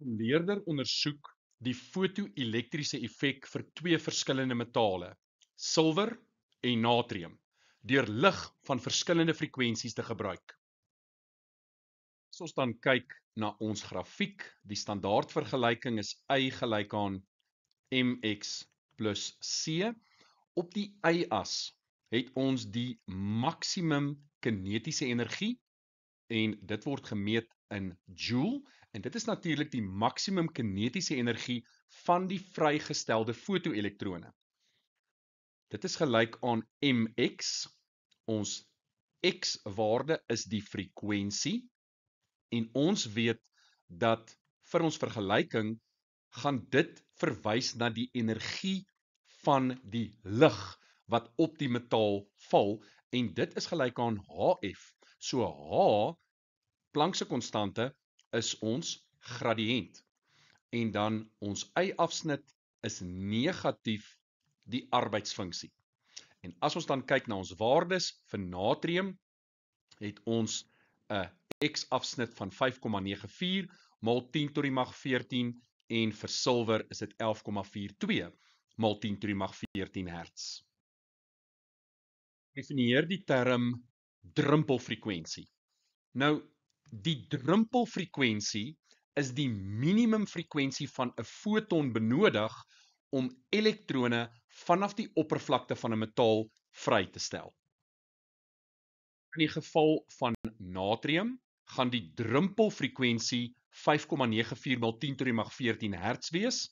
Leerder ondersoek die foto-elektriese effek vir twee verskillende metale, silwer en natrium, deur lig van verskillende frekwensies te gebruik. As ons dan kyk na ons grafiek, die standaardvergelyking is Y gelyk aan mx plus c. Op die y-as het ons die maksimum kinetiese energie en dit word gemeet in joule en dit is natuurlik die maksimum kinetiese energie van die vrygestelde fotoelektrone. Dit is gelyk aan mx. Ons x waarde is die frekwensie en ons weet dat vir ons vergelyking gaan dit verwys na die energie van die lig wat op die metaal val en dit is gelyk aan Hf. So H, Planck se konstante, is ons gradiënt. En dan ons y-afsnit is negatief die arbeidsfunksie. En as ons dan kyk na ons waardes vir natrium, het ons 'n x-afsnit van 5,94 maal 10 tot die mag 14 en vir silwer is dit 11,42 maal 10 tot die mag 14 hertz. Definieer die term drumpelfrekwensie. Nou, die drumpelfrekwensie is die minimumfrekwensie van 'n foton benodig om elektrone vanaf die oppervlakte van 'n metaal vry te stel. In die geval van natrium gaan die drumpelfrekwensie 5,94 maal 10 tot die mag 14 hertz wees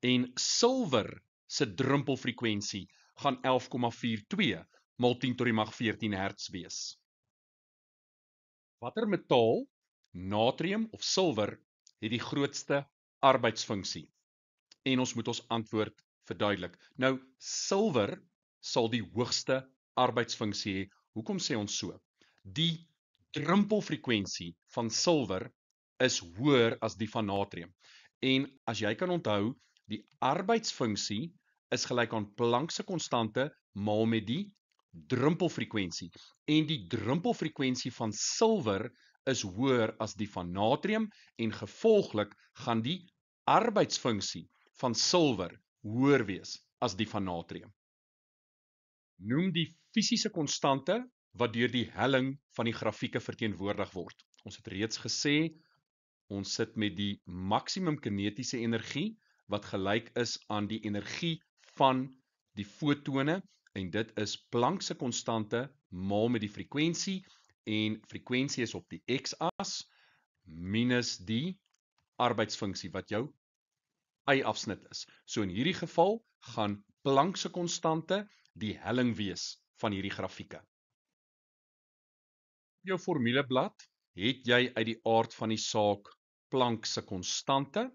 en silwer se drumpelfrekwensie gaan 11,42 maal 10 tot die mag 14 hertz wees. Watter metaal, natrium of silwer, het die grootste arbeidsfunksie? En ons moet ons antwoord verduidelik. Nou, silwer sal die hoogste arbeidsfunksie hê. Hoekom sê ons so? Die drumpelfrekwensie van silwer is hoër as die van natrium. En as jy kan onthou, die arbeidsfunksie is gelyk aan Planck se konstante maal met die drumpelfrekwensie. En die drumpelfrekwensie van silwer is hoër as die van natrium en gevolglik gaan die arbeidsfunksie van silwer hoër wees as die van natrium. Noem die fisiese konstante wat deur die helling van die grafieke verteenwoordig word. Ons het reeds gesê, ons sit met die maksimum kinetiese energie wat gelyk is aan die energie van die fotone en dit is Planck se konstante maal met die frekwensie en frekwensie is op die x-as minus die arbeidsfunksie wat jou y-afsnit is. So in hierdie geval gaan Planck se konstante die helling wees van hierdie grafieke. Jou formuleblad het jy uit die aard van die saak Planck se konstante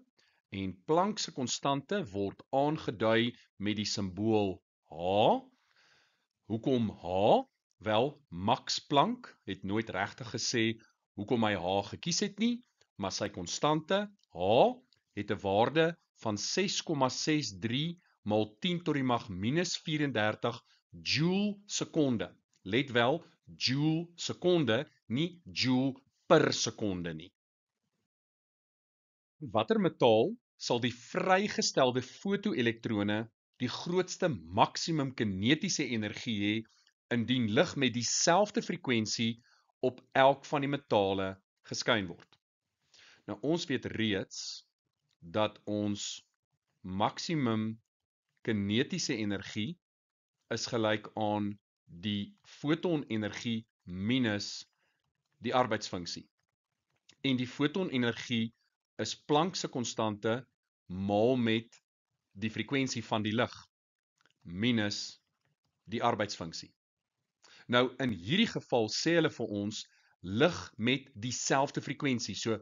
en Planck se konstante word aangedui met die simbool H. Hoekom H? Wel, Max Planck het nooit regtig gesê hoekom hy H gekies het nie, maar sy konstante H het 'n waarde van 6,63 maal 10 tot die mag minus 34 joule sekonde. Let wel, joule sekonde, nie joule per sekonde nie. Watter metaal sal die vrygestelde fotoelektrone die grootste maksimum kinetiese energie hê indien lig met dieselfde frekwensie op elk van die metale geskyn word? Nou ons weet reeds dat ons maksimum kinetiese energie is gelyk aan die fotonenergie minus die arbeidsfunksie. En die fotonenergie is Planck se konstante maal met die frekwensie van die lig minus die arbeidsfunksie. Nou in hierdie geval sê hulle vir ons lig met dieselfde frekwensie. So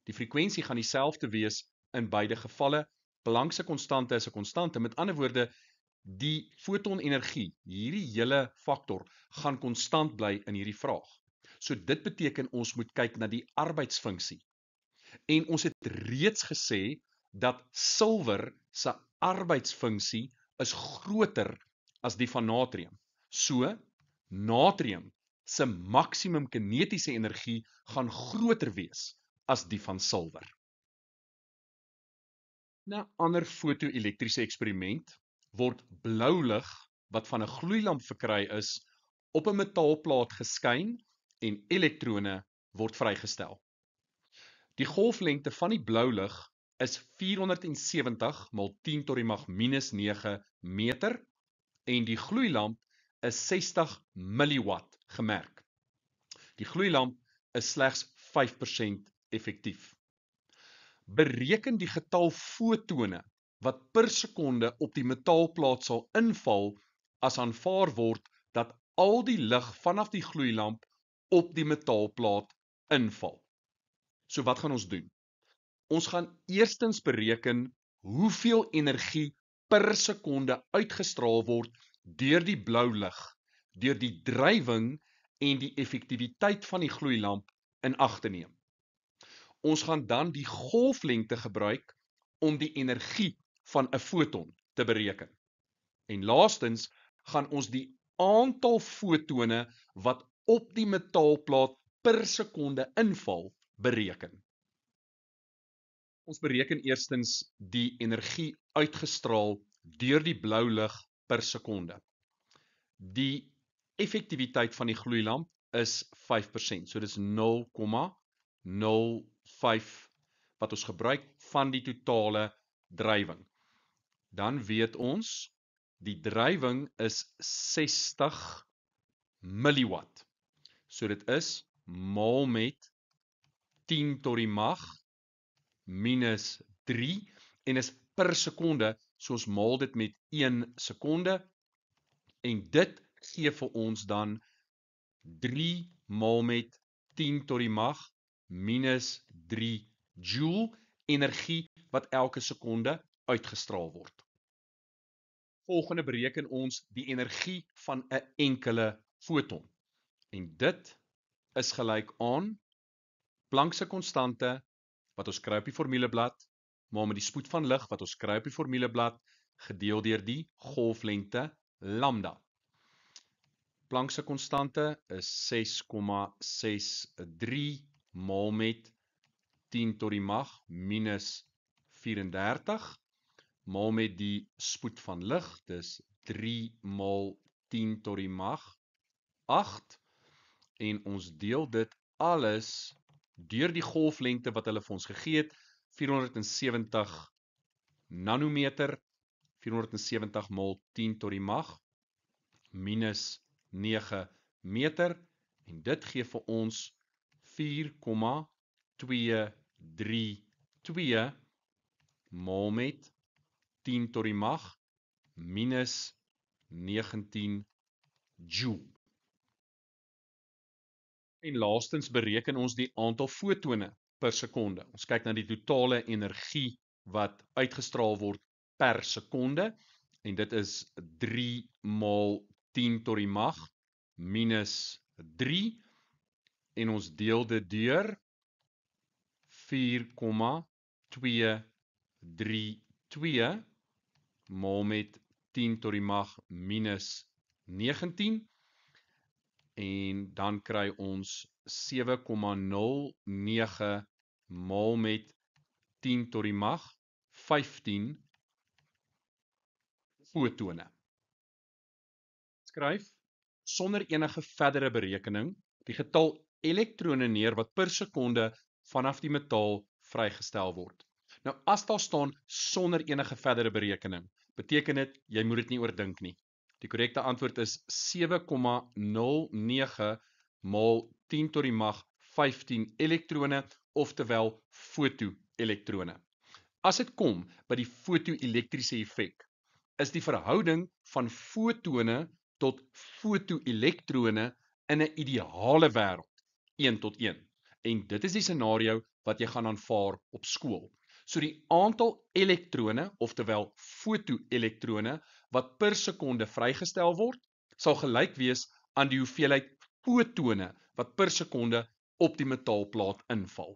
die frekwensie gaan dieselfde wees in beide gevalle. Planck se konstante is 'n konstante. Met ander woorde, die fotonenergie, hierdie hele faktor gaan konstant bly in hierdie vraag. So dit beteken ons moet kyk na die arbeidsfunksie. En ons het reeds gesê dat silwer se arbeidsfunksie is groter as die van natrium. So, natrium se maksimum kinetiese energie gaan groter wees as die van silwer. 'n ander foto-elektriese eksperiment word blou lig wat van 'n gloeilamp verkry is op 'n metaalplaat geskyn en elektrone word vrygestel. Die golflengte van die blou lig is 470 mal 10 tot die mag minus 9 meter en die gloeilamp is 60 milliwatt gemerk. Die gloeilamp is slegs 5% effektief. Bereken die getal fotone wat per sekonde op die metaalplaat sal inval as aanvaar word dat al die lig vanaf die gloeilamp op die metaalplaat inval. So wat gaan ons doen? Ons gaan eerstens bereken hoeveel energie per sekonde uitgestraal word deur die blou lig, deur die drywing en die effektiwiteit van die gloeilamp in ag te neem. Ons gaan dan die golflengte gebruik om die energie van 'n foton te bereken. En laastens gaan ons die aantal fotone wat op die metaalplaat per sekonde inval bereken. Ons bereken eerstens die energie uitgestraal deur die blou lig per sekonde. Die effektiwiteit van die gloeilamp is 5%, so dis 0,05 wat ons gebruik van die totale drywing. Dan weet ons, die drywing is 60 milliwatt. So dit is maal met 10 tot die mag minus 3 en is per sekonde, so ons maal dit met 1 sekonde en dit gee vir ons dan 3 maal met 10 tot die mag minus 3 joule energie wat elke sekonde uitgestraal word. Volgende bereken ons die energie van 'n enkele foton. En dit is gelyk aan Planck's konstante wat ons kry op die formuleblad, maar met die spoed van lig wat ons kry op die formuleblad, gedeel deur die golflengte lambda. Planck's konstante is 6,63 maal met 10 tot die mag minus 34 maal met die spoed van lig, dis 3 maal 10 tot die mag 8 en ons deel dit alles deur die golflengte wat hulle vir ons gegee het, 470 nanometer, 470 maal 10 tot die mag minus 9 meter en dit gee vir ons 4,232 maal met 10 tot die mag minus 19 joule. En laastens bereken ons die aantal fotone per sekonde. Ons kyk na die totale energie wat uitgestraal word per sekonde en dit is 3 maal 10 tot die mag minus 3 en ons deel dit deur 4,232 maal met 10 tot die mag minus 19 en dan kry ons 7,09 maal met 10 tot die mag 15 fotone. Skryf sonder enige verdere berekening die getal elektrone neer wat per sekonde vanaf die metaal vrygestel word. Nou as daar staan sonder enige verdere berekening, beteken dit jy moet dit nie oordink nie. Die korrekte antwoord is 7,09 maal 10 tot die mag 15 elektrone, oftewel fotoelektrone. As dit kom by die foto-elektriese effek, is die verhouding van fotone tot fotoelektrone in 'n ideale wêreld 1 tot 1. En dit is die scenario wat jy gaan aanvaar op skool. So die aantal elektrone, oftewel fotoelektrone, wat per sekonde vrygestel word, sal gelyk wees aan die hoeveelheid fotone wat per sekonde op die metaalplaat inval.